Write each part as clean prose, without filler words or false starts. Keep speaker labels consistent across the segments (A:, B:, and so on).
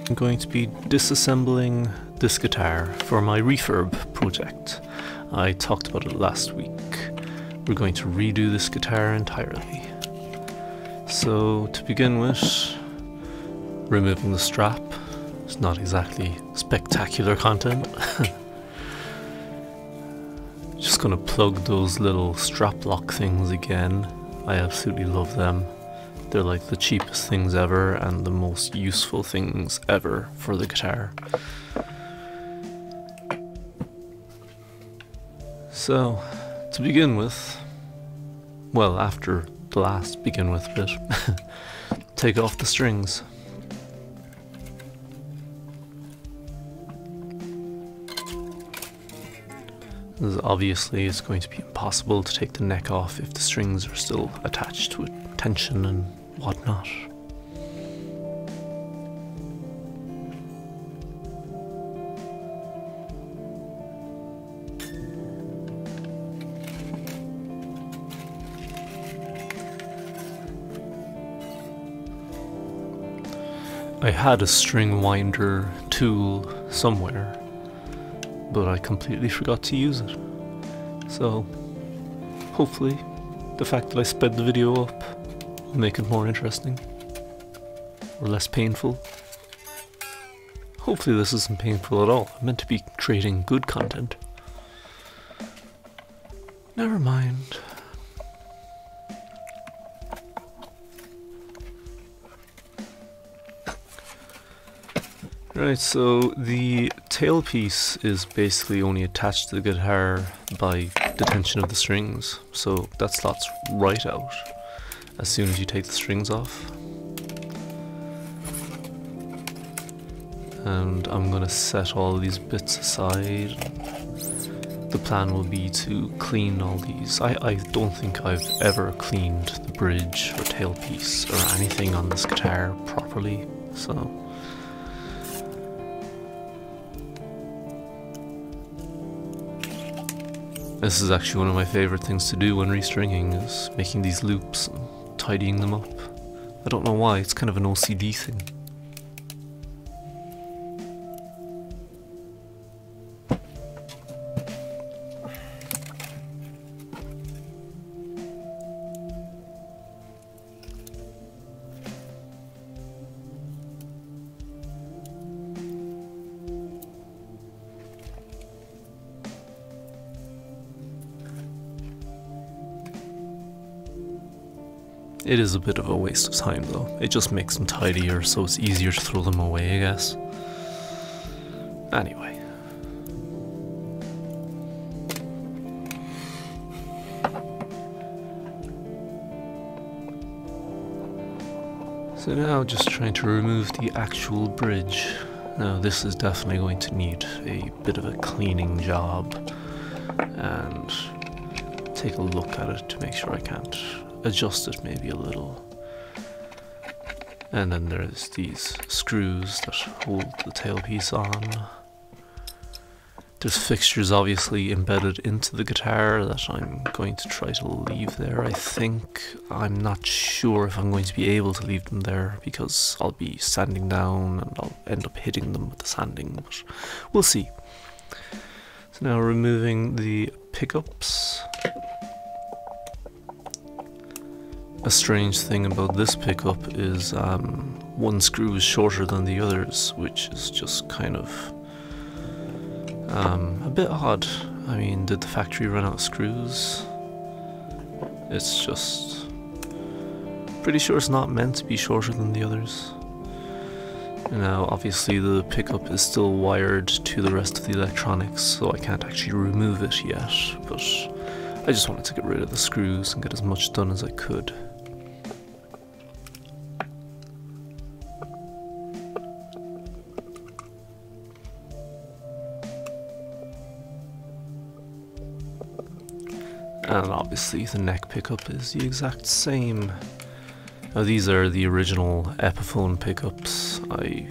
A: I'm going to be disassembling this guitar for my refurb project. I talked about it last week. We're going to redo this guitar entirely. So to begin with, removing the strap. It's not exactly spectacular content. Just gonna plug those little strap lock things again. I absolutely love them. They're like the cheapest things ever and the most useful things ever for the guitar. So, to begin with, well, after the last begin with bit, take off the strings. As obviously, it's going to be impossible to take the neck off if the strings are still attached with tension and whatnot. I had a string winder tool somewhere, but I completely forgot to use it. So, hopefully, the fact that I sped the video up will make it more interesting, or less painful. Hopefully this isn't painful at all. I'm meant to be creating good content. Never mind. Right, so the tailpiece is basically only attached to the guitar by the tension of the strings, so that slots right out as soon as you take the strings off. And I'm gonna set all these bits aside. The plan will be to clean all these. I don't think I've ever cleaned the bridge or tailpiece or anything on this guitar properly, so this is actually one of my favorite things to do when restringing, is making these loops and tidying them up. I don't know why, it's kind of an OCD thing. It is a bit of a waste of time though. It just makes them tidier so it's easier to throw them away, I guess. Anyway. So now just trying to remove the actual bridge. Now this is definitely going to need a bit of a cleaning job, and take a look at it to make sure I can't adjust it maybe a little. And then there's these screws that hold the tailpiece on. There's fixtures obviously embedded into the guitar that I'm going to try to leave there, I think. I'm not sure if I'm going to be able to leave them there because I'll be sanding down and I'll end up hitting them with the sanding, but we'll see. So now removing the pickups. A strange thing about this pickup is one screw is shorter than the others, which is just kind of a bit odd. I mean, did the factory run out of screws? It's just pretty sure it's not meant to be shorter than the others. Now obviously the pickup is still wired to the rest of the electronics, so I can't actually remove it yet, but I just wanted to get rid of the screws and get as much done as I could. And obviously the neck pickup is the exact same. Now these are the original Epiphone pickups. I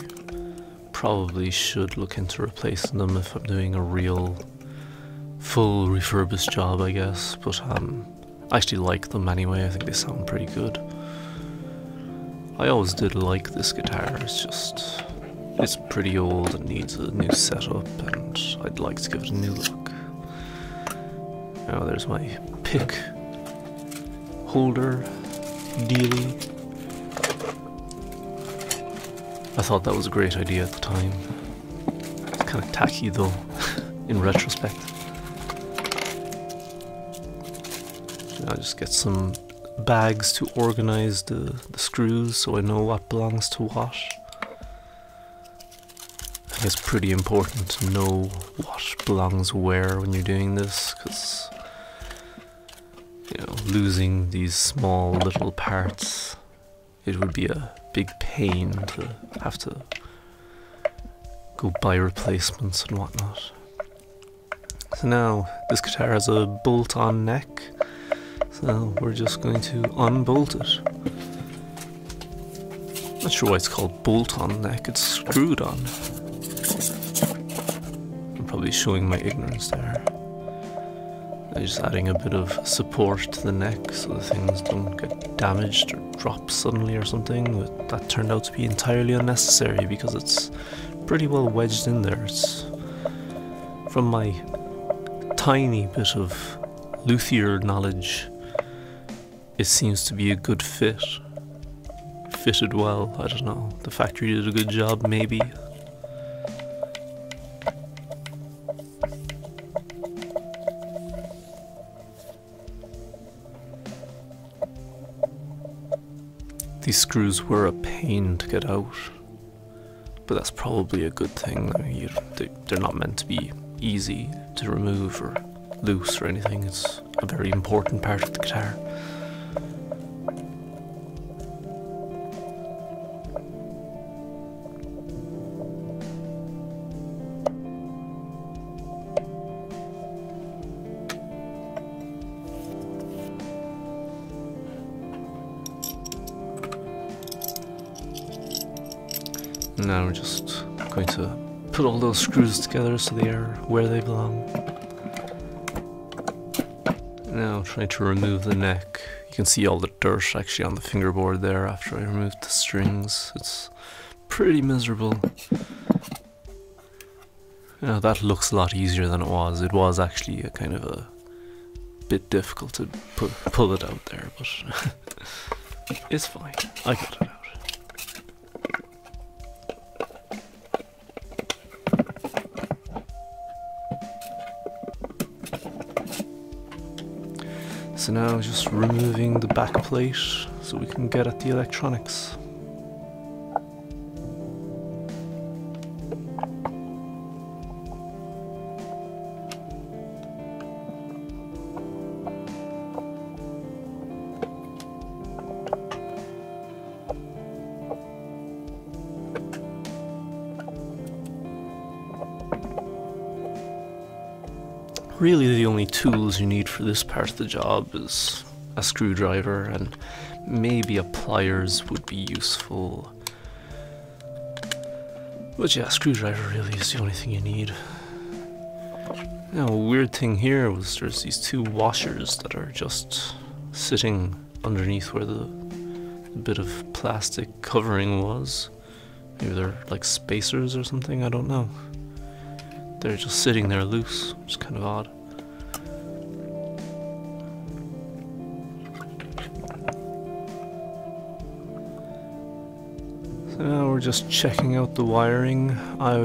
A: probably should look into replacing them if I'm doing a real full refurbished job, I guess, but I actually like them anyway. I think they sound pretty good. I always did like this guitar, it's just It's pretty old and needs a new setup, and I'd like to give it a new look. Now there's my pick holder dealie. I thought that was a great idea at the time. It's kind of tacky though, in retrospect. I'll just get some bags to organize the screws so I know what belongs to what. I think it's pretty important to know what belongs where when you're doing this, because you know, losing these small little parts, it would be a big pain to have to go buy replacements and whatnot. So now this guitar has a bolt-on neck, so we're just going to unbolt it. Not sure why it's called bolt-on neck, it's screwed on. I'm probably showing my ignorance there. I'm just adding a bit of support to the neck so the things don't get damaged or drop suddenly or something, but that turned out to be entirely unnecessary because it's pretty well wedged in there. It's from my tiny bit of luthier knowledge, it seems to be a good fit. Fitted well, I don't know. The factory did a good job, maybe. These screws were a pain to get out, but that's probably a good thing. I mean, they're not meant to be easy to remove or loose or anything. It's a very important part of the guitar. Now we're just going to put all those screws together so they are where they belong. Now trying to remove the neck. You can see all the dirt actually on the fingerboard there after I removed the strings. It's pretty miserable. Now that looks a lot easier than it was. It was actually a kind of a bit difficult to pull it out there, but it's fine. I got it out. So now just removing the back plate so we can get at the electronics. Really the only tools you need for this part of the job is a screwdriver, and maybe a pliers would be useful. But yeah, a screwdriver really is the only thing you need. Now a weird thing here was there's these two washers that are just sitting underneath where the bit of plastic covering was. Maybe they're like spacers or something, I don't know. They're just sitting there loose, which is kind of odd. So now we're just checking out the wiring. I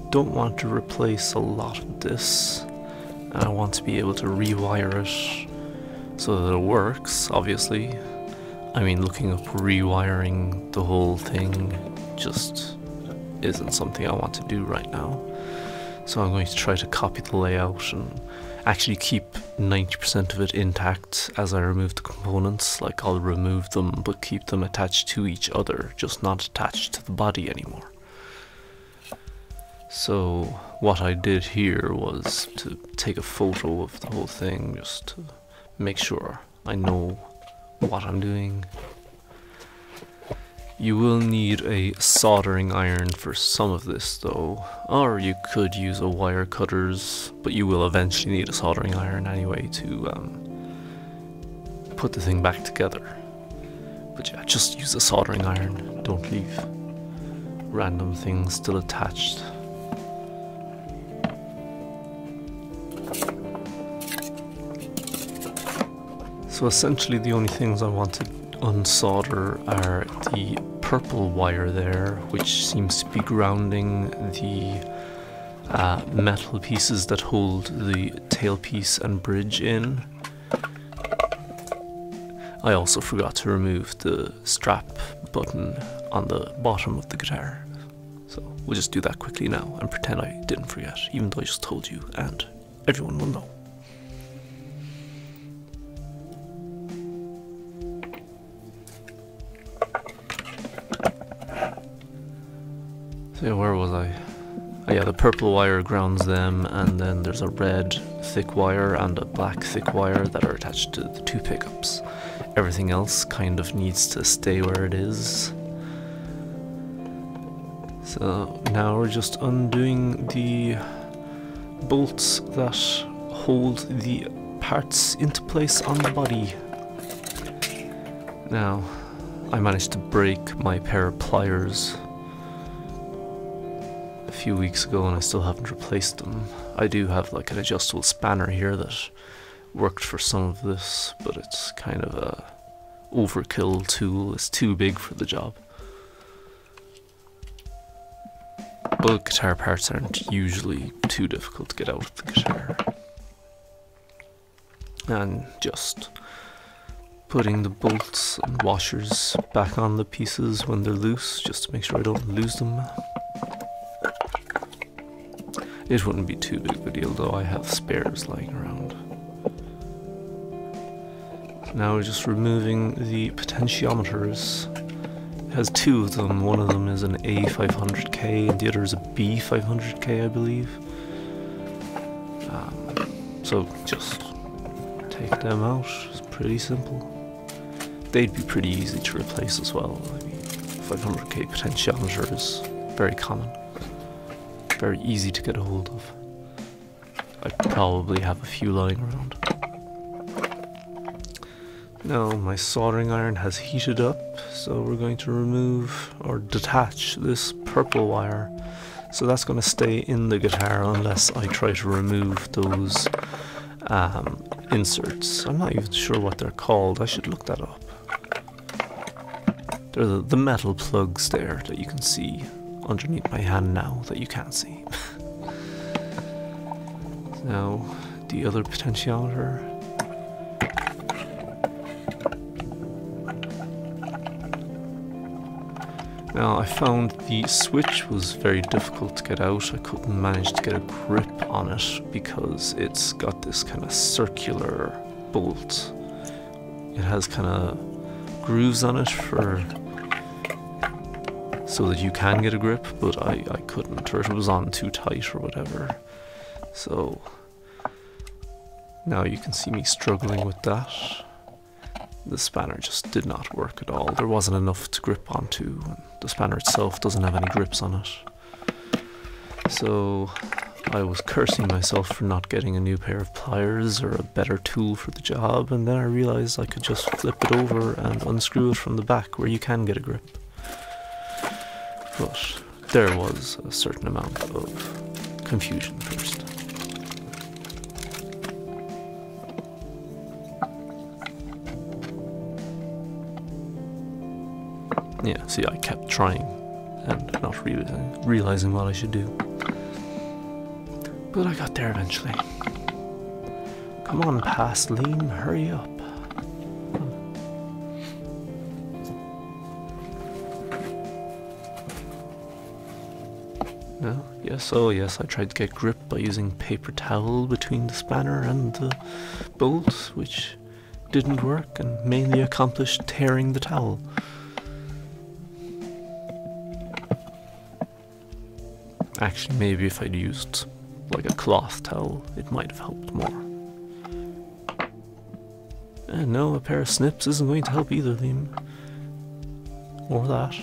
A: don't want to replace a lot of this, and I want to be able to rewire it so that it works, obviously. I mean, looking up rewiring the whole thing just isn't something I want to do right now. So I'm going to try to copy the layout and actually keep 90% of it intact as I remove the components. Like, I'll remove them but keep them attached to each other, just not attached to the body anymore. So what I did here was to take a photo of the whole thing just to make sure I know what I'm doing. You will need a soldering iron for some of this though, or you could use a wire cutters, but you will eventually need a soldering iron anyway to put the thing back together. But yeah, just use a soldering iron, don't leave random things still attached. So essentially the only things I want to unsolder are the purple wire there, which seems to be grounding the metal pieces that hold the tailpiece and bridge in. I also forgot to remove the strap button on the bottom of the guitar. So we'll just do that quickly now and pretend I didn't forget, even though I just told you and everyone will know. So where was I? Oh yeah, the purple wire grounds them, and then there's a red thick wire and a black thick wire that are attached to the two pickups. Everything else kind of needs to stay where it is. So now we're just undoing the bolts that hold the parts into place on the body. Now, I managed to break my pair of pliers a few weeks ago and I still haven't replaced them. I do have like an adjustable spanner here that worked for some of this, but it's kind of a overkill tool. It's too big for the job. But guitar parts aren't usually too difficult to get out of the guitar. And just putting the bolts and washers back on the pieces when they're loose, just to make sure I don't lose them. It wouldn't be too big of a deal though, I have spares lying around. Now we're just removing the potentiometers. It has two of them. One of them is an A500K and the other is a B500K, I believe. So just take them out. It's pretty simple. They'd be pretty easy to replace as well. I mean, 500K potentiometer is very common. Very easy to get a hold of. I probably have a few lying around. Now my soldering iron has heated up, so we're going to remove or detach this purple wire. So that's going to stay in the guitar unless I try to remove those inserts. I'm not even sure what they're called, I should look that up. They're the metal plugs there that you can see underneath my hand now that you can't see. Now the other potentiometer. Now I found the switch was very difficult to get out. I couldn't manage to get a grip on it because it's got this kind of circular bolt. It has kind of grooves on it so that you can get a grip, but I couldn't, or it was on too tight or whatever. So now you can see me struggling with that. The spanner just did not work at all. There wasn't enough to grip onto. The spanner itself doesn't have any grips on it. So I was cursing myself for not getting a new pair of pliers or a better tool for the job, and then I realized I could just flip it over and unscrew it from the back where you can get a grip. But there was a certain amount of confusion first. Yeah, see, I kept trying and not realizing what I should do. But I got there eventually. Come on, past Liam, hurry up. No? Yes, oh yes, I tried to get grip by using paper towel between the spanner and the bolt, which didn't work and mainly accomplished tearing the towel. Actually, maybe if I'd used like a cloth towel, it might have helped more. And no, a pair of snips isn't going to help either, Liam. Or that.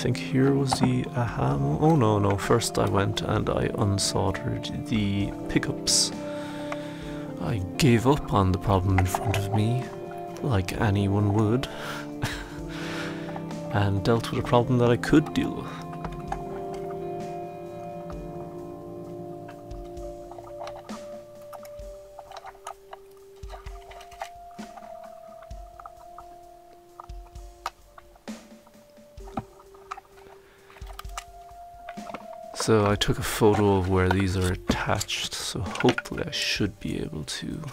A: think here was the aha. Oh no, first I went and I unsoldered the pickups. I gave up on the problem in front of me, like anyone would, and dealt with a problem that I could deal with. So I took a photo of where these are attached, so hopefully I should be able to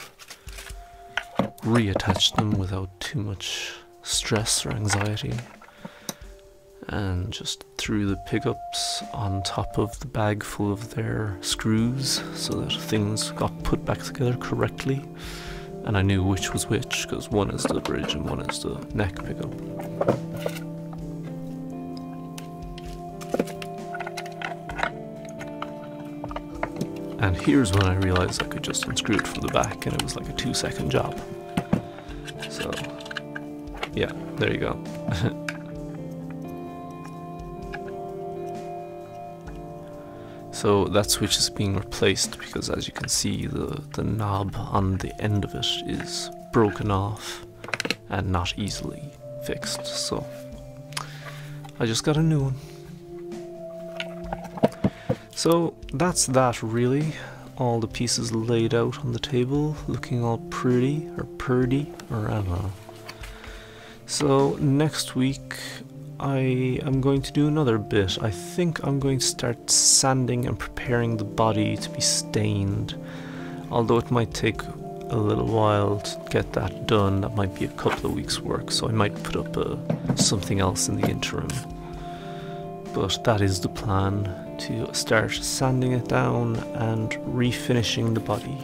A: reattach them without too much stress or anxiety. And just threw the pickups on top of the bag full of their screws so that things got put back together correctly. And I knew which was which, because one is the bridge and one is the neck pickup. And here's when I realized I could just unscrew it from the back, and it was like a 2-second job. So, yeah, there you go. So that switch is being replaced because, as you can see, the knob on the end of it is broken off and not easily fixed. So I just got a new one. So that's that really. All the pieces laid out on the table, looking all pretty, or purdy, or I don't know. So next week I am going to do another bit. I think I'm going to start sanding and preparing the body to be stained. Although it might take a little while to get that done, that might be a couple of weeks work, so I might put up something else in the interim. But that is the plan, to start sanding it down and refinishing the body.